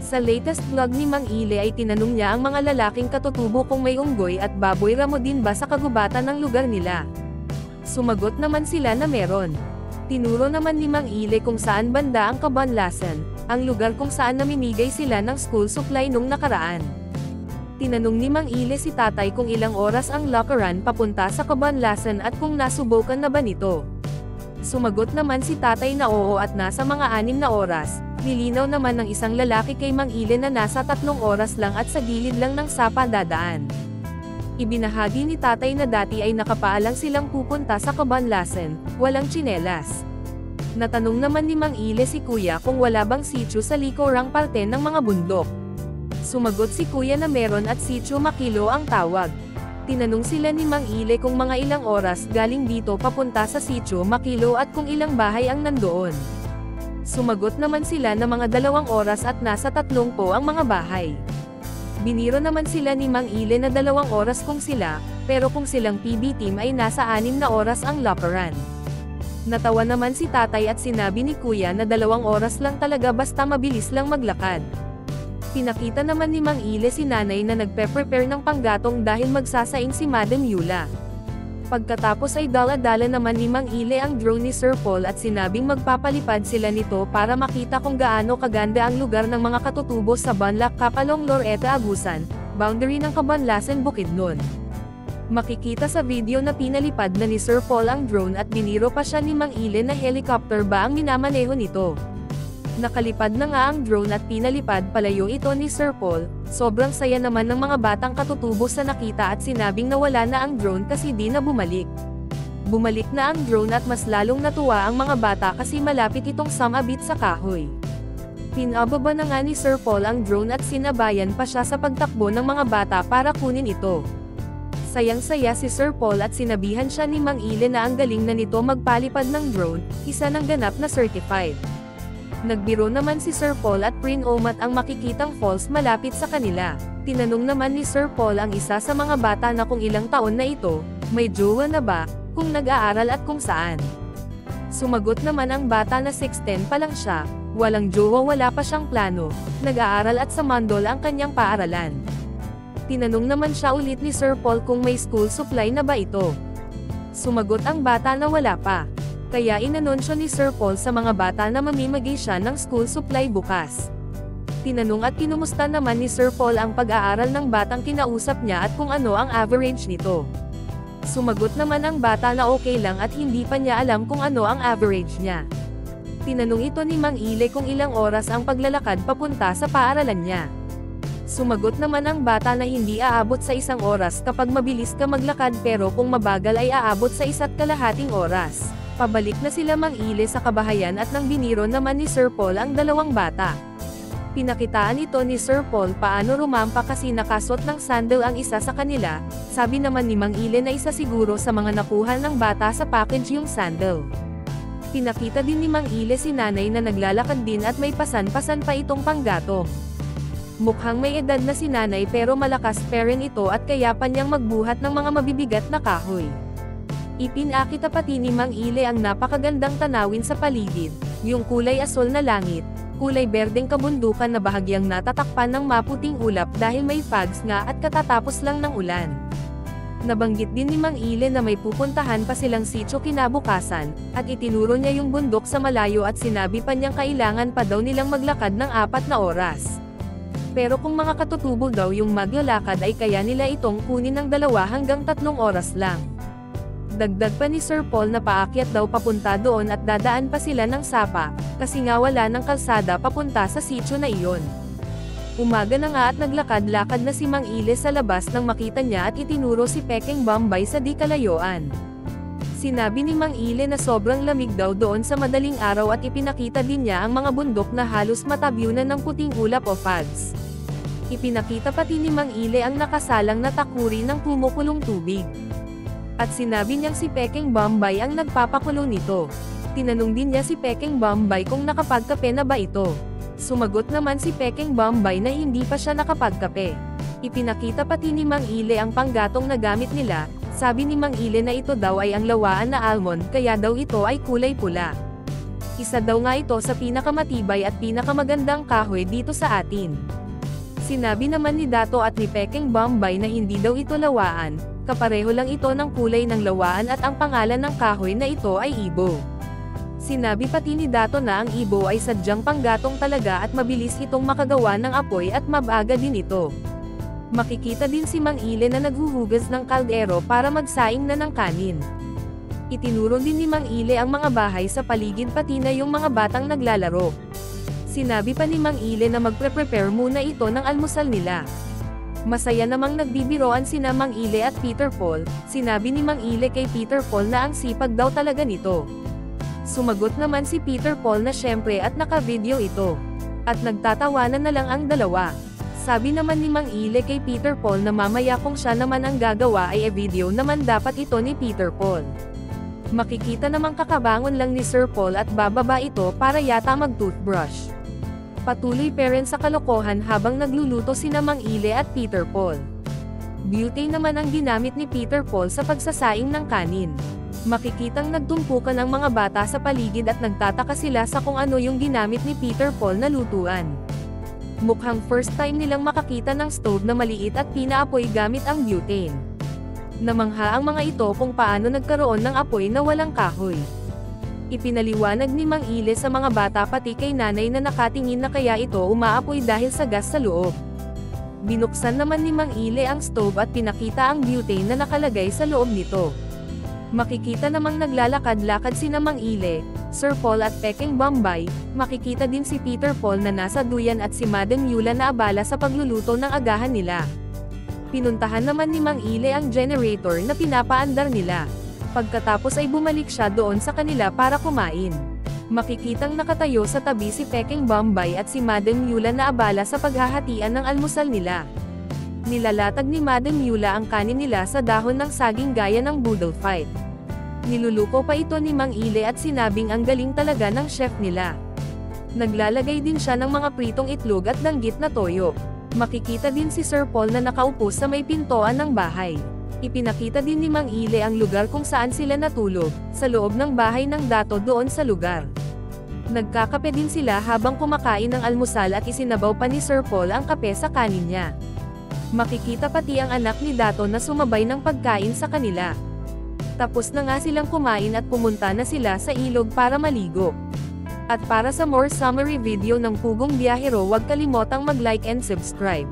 Sa latest vlog ni Mang Ile ay tinanong niya ang mga lalaking katutubo kung may unggoy at baboy ramo din ba sa kagubatan ng lugar nila. Sumagot naman sila na meron. Tinuro naman ni Mang Ile kung saan banda ang Cabanlasan, ang lugar kung saan namimigay sila ng school supply nung nakaraan. Tinanong ni Mang Ile si tatay kung ilang oras ang lakaran papunta sa Cabanlasan at kung nasubukan na ba nito. Sumagot naman si tatay na oo at nasa mga 6 na oras. Nilinaw naman ng isang lalaki kay Mang Ile na nasa 3 oras lang at sa gilid lang ng sapa dadaan. Ibinahagi ni tatay na dati ay nakapaalang silang pupunta sa Cabanlasan, walang tsinelas. Natanong naman ni Mang Ile si kuya kung wala bang sitio sa likurang parte ng mga bundok. Sumagot si kuya na meron at sitio Makilo ang tawag. Tinanong sila ni Mang Ile kung mga ilang oras galing dito papunta sa sitio Makilo at kung ilang bahay ang nandoon. Sumagot naman sila na mga 2 oras at nasa 30 po ang mga bahay. Biniro naman sila ni Mang Ile na 2 oras kung sila, pero kung silang PB team ay nasa 6 na oras ang lakaran. Natawa naman si tatay at sinabi ni kuya na 2 oras lang talaga basta mabilis lang maglakad. Pinakita naman ni Mang Ile si nanay na nagpe-prepare ng panggatong dahil magsasaing si Madam Yula. Pagkatapos ay dala-dala naman ni Mang Ile ang drone ni Sir Paul at sinabing magpapalipad sila nito para makita kung gaano kaganda ang lugar ng mga katutubo sa Banlac Kapalong Loretta Agusan, boundary ng Cabanlasan Bukidnon. Makikita sa video na pinalipad na ni Sir Paul ang drone at biniro pa siya ni Mang Ile na helicopter ba ang minamaneho nito. Nakalipad na nga ang drone at pinalipad palayo ito ni Sir Paul. Sobrang saya naman ng mga batang katutubo sa nakita at sinabing nawala na ang drone kasi di na bumalik. Bumalik na ang drone at mas lalong natuwa ang mga bata kasi malapit itong sumabit sa kahoy. Pinababa na nga ni Sir Paul ang drone at sinabayan pa siya sa pagtakbo ng mga bata para kunin ito. Sayang-saya si Sir Paul at sinabihan siya ni Mang Ile na ang galing na nito magpalipad ng drone, isa ng ganap na certified. Nagbiro naman si Sir Paul at Prin Omat ang makikitang falls malapit sa kanila. Tinanong naman ni Sir Paul ang isa sa mga bata na kung ilang taon na ito, may jowa na ba, kung nag-aaral at kung saan. Sumagot naman ang bata na 6'10 pa lang siya, walang jowa wala pa siyang plano, nag-aaral at sa Mandol ang kanyang paaralan. Tinanong naman siya ulit ni Sir Paul kung may school supply na ba ito. Sumagot ang bata na wala pa. Kaya inanunsyo ni Sir Paul sa mga bata na mamimigay siya ng school supply bukas. Tinanong at kinumusta naman ni Sir Paul ang pag-aaral ng batang kinausap niya at kung ano ang average nito. Sumagot naman ang bata na okay lang at hindi pa niya alam kung ano ang average niya. Tinanong ito ni Mang Ile kung ilang oras ang paglalakad papunta sa paaralan niya. Sumagot naman ang bata na hindi aabot sa 1 oras kapag mabilis ka maglakad pero kung mabagal ay aabot sa 1.5 oras. Pabalik na sila Mang Ile sa kabahayan at nang biniro naman ni Sir Paul ang 2 bata. Pinakitaan ito ni Sir Paul paano rumampa kasi nakasuot ng sandal ang isa sa kanila, sabi naman ni Mang Ile na isa siguro sa mga nakuha ng bata sa package yung sandal. Pinakita din ni Mang Ile si nanay na naglalakad din at may pasan-pasan pa itong panggatong. Mukhang may edad na si nanay pero malakas pa rin ito at kaya pa niyang magbuhat ng mga mabibigat na kahoy. Ipinakita pati ni Mang Ile ang napakagandang tanawin sa paligid, yung kulay asul na langit, kulay berdeng kabundukan na bahagyang natatakpan ng maputing ulap dahil may fogs nga at katatapos lang ng ulan. Nabanggit din ni Mang Ile na may pupuntahan pa silang sitio kinabukasan, at itinuro niya yung bundok sa malayo at sinabi pa niyang kailangan pa daw nilang maglakad ng 4 na oras. Pero kung mga katutubo daw yung maglalakad ay kaya nila itong kunin ng 2 hanggang 3 oras lang. Dagdag pa ni Sir Paul na paakyat daw papunta doon at dadaan pa sila ng sapa, kasi nga wala ng kalsada papunta sa sitio na iyon. Umaga na nga at naglakad-lakad na si Mang Ile sa labas nang makita niya at itinuro si Pekeng Bombay sa di kalayuan. Sinabi ni Mang Ile na sobrang lamig daw doon sa madaling araw at ipinakita din niya ang mga bundok na halos matabyunan ng puting ulap o fogs. Ipinakita pati ni Mang Ile ang nakasalang na takuri ng kumukulong tubig. At sinabi niyang si Pekeng Bombay ang nagpapakulo nito. Tinanong din niya si Pekeng Bombay kung nakapagkape na ba ito. Sumagot naman si Pekeng Bombay na hindi pa siya nakapagkape. Ipinakita pati ni Mang Ile ang panggatong na gamit nila, sabi ni Mang Ile na ito daw ay ang lawaan na almond kaya daw ito ay kulay pula. Isa daw nga ito sa pinakamatibay at pinakamagandang kahoy dito sa atin. Sinabi naman ni Dato at ni Peking Bombay na hindi daw ito lawaan, kapareho lang ito ng kulay ng lawaan at ang pangalan ng kahoy na ito ay ibo. Sinabi pati ni Dato na ang ibo ay sadyang panggatong talaga at mabilis itong makagawa ng apoy at mabaga din ito. Makikita din si Mang Ile na naghuhugas ng kaldero para magsaing na ng kanin. Itinuro din ni Mang Ile ang mga bahay sa paligid pati na yung mga batang naglalaro. Sinabi pa ni Mang Ile na magpre-prepare muna ito ng almusal nila. Masaya namang nagbibiroan sina Mang Ile at Peter Paul. Sinabi ni Mang Ile kay Peter Paul na ang sipag daw talaga nito. Sumagot naman si Peter Paul na syempre at naka-video ito. At nagtatawanan na lang ang dalawa. Sabi naman ni Mang Ile kay Peter Paul na mamaya kung siya naman ang gagawa ay video naman dapat ito ni Peter Paul. Makikita namang kakabangon lang ni Sir Paul at bababa ito para yata mag-toothbrush. Patuloy pa rin sa kalokohan habang nagluluto sina Mang Ile at Peter Paul. Butane naman ang ginamit ni Peter Paul sa pagsasaing ng kanin. Makikitang nagtumpukan ang mga bata sa paligid at nagtataka sila sa kung ano yung ginamit ni Peter Paul na lutuan. Mukhang first time nilang makakita ng stove na maliit at pinaapoy gamit ang butane. Namangha ang mga ito kung paano nagkaroon ng apoy na walang kahoy. Ipinaliwanag ni Mang Ile sa mga bata pati kay nanay na nakatingin na kaya ito umaapoy dahil sa gas sa loob. Binuksan naman ni Mang Ile ang stove at pinakita ang butane na nakalagay sa loob nito. Makikita namang naglalakad-lakad sina Mang Ile, Sir Paul at Peking Bombay. Makikita din si Peter Paul na nasa duyan at si Madam Yula na abala sa pagluluto ng agahan nila. Pinuntahan naman ni Mang Ile ang generator na pinapaandar nila. Pagkatapos ay bumalik siya doon sa kanila para kumain. Makikitang nakatayo sa tabi si Peking Bombay at si Madam Yula na abala sa paghahatian ng almusal nila. Nilalatag ni Madam Yula ang kanin nila sa dahon ng saging gaya ng boodle fight. Niluluko pa ito ni Mang Ile at sinabing ang galing talaga ng chef nila. Naglalagay din siya ng mga pritong itlog at danggit na toyo. Makikita din si Sir Paul na nakaupo sa may pintuan ng bahay. Ipinakita din ni Mang Ile ang lugar kung saan sila natulog, sa loob ng bahay ng Dato doon sa lugar. Nagkakape din sila habang kumakain ng almusal at isinabaw pa ni Sir Paul ang kape sa kanin niya. Makikita pati ang anak ni Dato na sumabay ng pagkain sa kanila. Tapos na nga silang kumain at pumunta na sila sa ilog para maligo. At para sa more summary video ng Pugong Biyahero, huwag kalimotang mag-like and subscribe.